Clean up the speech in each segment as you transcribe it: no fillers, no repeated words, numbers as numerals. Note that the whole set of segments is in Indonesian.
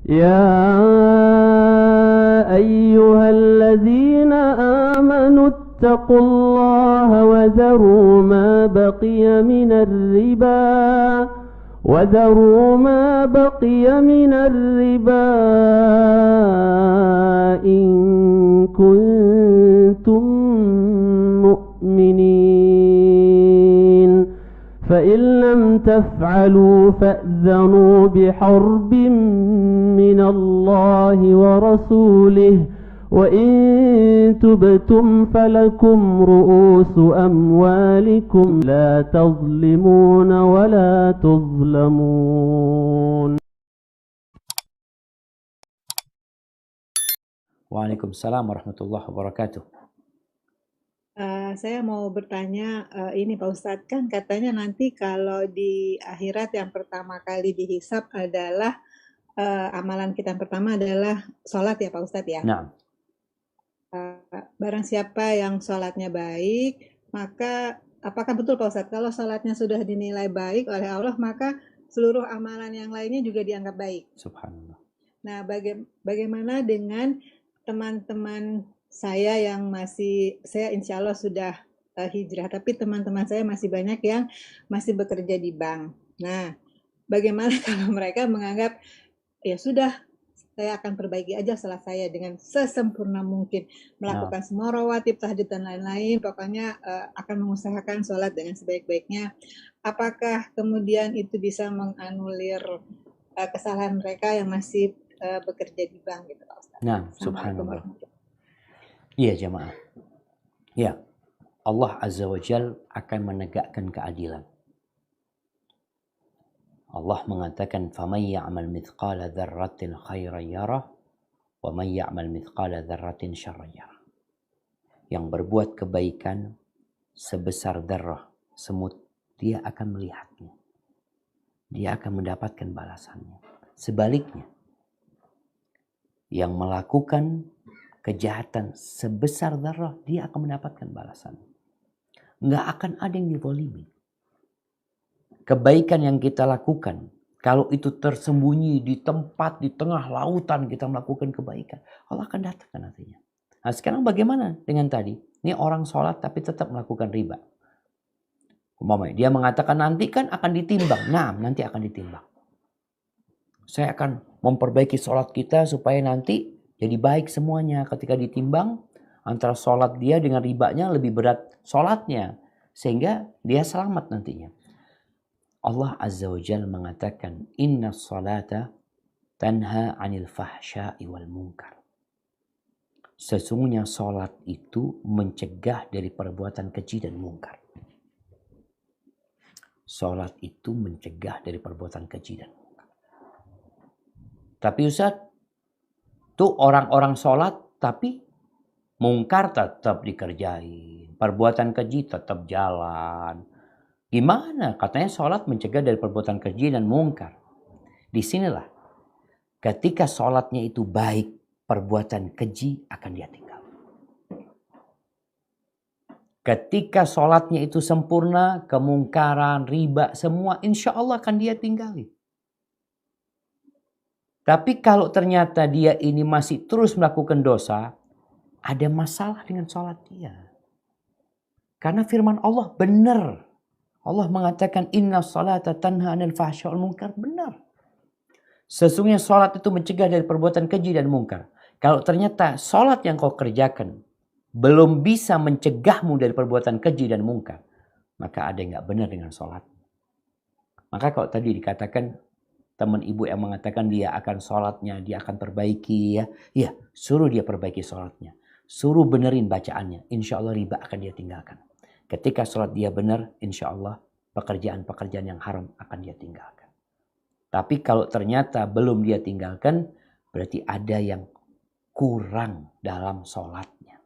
يا أيها الذين آمنوا اتقوا الله وذروا ما بقي من الربا إن كنتم مؤمنين فإن لم تفعلوا فأذنوا بحرب من الله ورسوله وإن تبتم فلكم رؤوس أموالكم لا تظلمون ولا تظلمون. Waalaikumsalam warahmatullahi wabarakatuh. Saya mau bertanya, ini Pak Ustadz, kan katanya nanti kalau di akhirat yang pertama kali dihisab adalah amalan kita yang pertama adalah sholat ya Pak Ustadz ya? Nah, Barang siapa yang sholatnya baik, maka apakah betul Pak Ustadz, kalau sholatnya sudah dinilai baik oleh Allah, maka seluruh amalan yang lainnya juga dianggap baik? subhanallah. Nah, bagaimana dengan teman-teman saya yang saya insya Allah sudah hijrah, tapi teman-teman saya masih banyak yang masih bekerja di bank. Nah, bagaimana kalau mereka menganggap, ya sudah, saya akan perbaiki aja salat saya dengan sesempurna mungkin, melakukan semua rawatib, tahajud dan lain-lain, pokoknya akan mengusahakan sholat dengan sebaik-baiknya. Apakah kemudian itu bisa menganulir kesalahan mereka yang masih bekerja di bank gitu Pak Ustaz? Nah, subhanallah. Iya jamaah. Ya, Allah Azza wa Jal akan menegakkan keadilan. Allah mengatakan faman ya'mal mithqala dzarratin khairan yarah wa man ya'mal mithqala dzarratin syarran yarah. Yang berbuat kebaikan sebesar dzarrah semut, dia akan melihatnya. Dia akan mendapatkan balasannya. Sebaliknya, yang melakukan kejahatan sebesar dzarrah, dia akan mendapatkan balasannya. Nggak akan ada yang dizalimi. Kebaikan yang kita lakukan, kalau itu tersembunyi di tempat, di tengah lautan kita melakukan kebaikan, Allah akan datangkan nantinya. Nah sekarang bagaimana dengan tadi? Ini orang sholat tapi tetap melakukan riba. Umpamanya dia mengatakan nanti kan akan ditimbang. Nah nanti akan ditimbang. Saya akan memperbaiki sholat kita supaya nanti jadi baik semuanya. Ketika ditimbang antara sholat dia dengan ribanya lebih berat sholatnya. Sehingga dia selamat nantinya. Allah Azza wa Jalla mengatakan inna salata tanha anil fahsya'i wal munkar. Sesungguhnya salat itu mencegah dari perbuatan keji dan mungkar. Salat itu mencegah dari perbuatan keji dan mungkar. Tapi Ustaz, tuh orang-orang salat tapi mungkar tetap dikerjain, perbuatan keji tetap jalan. Gimana? Katanya sholat mencegah dari perbuatan keji dan mungkar. Disinilah ketika sholatnya itu baik, perbuatan keji akan dia tinggal. Ketika sholatnya itu sempurna, kemungkaran, riba, semua insya Allah akan dia tinggali. Tapi kalau ternyata dia ini masih terus melakukan dosa, ada masalah dengan sholat dia. Karena firman Allah benar. Allah mengatakan inna salata tanha anil fahsya wal munkar, benar. Sesungguhnya salat itu mencegah dari perbuatan keji dan mungkar. Kalau ternyata salat yang kau kerjakan belum bisa mencegahmu dari perbuatan keji dan mungkar, maka ada yang nggak benar dengan salat. Maka kalau tadi dikatakan teman ibu yang mengatakan dia akan salatnya, dia akan perbaiki ya, suruh dia perbaiki salatnya, suruh benerin bacaannya, insya Allah riba akan dia tinggalkan. Ketika sholat dia benar, insya Allah pekerjaan-pekerjaan yang haram akan dia tinggalkan. Tapi kalau ternyata belum dia tinggalkan, berarti ada yang kurang dalam sholatnya.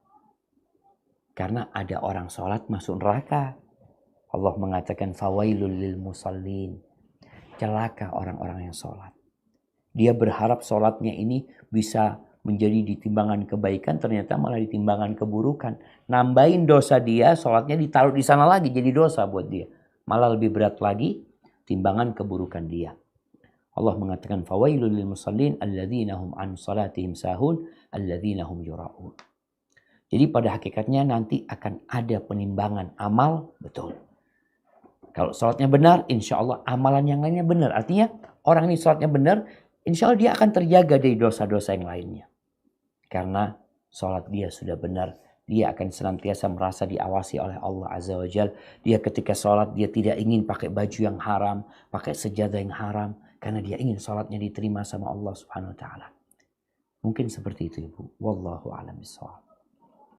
Karena ada orang sholat masuk neraka. Allah mengatakan fawailul lil musallin. Celaka orang-orang yang sholat. Dia berharap sholatnya ini bisa menjadi di timbangan kebaikan, ternyata malah di timbangan keburukan. Nambahin dosa dia, sholatnya ditaruh di sana lagi, jadi dosa buat dia. Malah lebih berat lagi, timbangan keburukan dia. Allah mengatakan fawailul lil musallin alladzina hum an salatihim sahun alladzina hum yura'un. Jadi pada hakikatnya nanti akan ada penimbangan amal, betul. Kalau sholatnya benar, insya Allah amalan yang lainnya benar. Artinya orang ini sholatnya benar, insya Allah dia akan terjaga dari dosa-dosa yang lainnya. Karena sholat dia sudah benar, dia akan senantiasa merasa diawasi oleh Allah Azza wa Jal. Dia ketika sholat dia tidak ingin pakai baju yang haram, pakai sejadah yang haram. Karena dia ingin sholatnya diterima sama Allah Subhanahu Wa Taala. Mungkin seperti itu Ibu. Wallahu a'lam bishawab.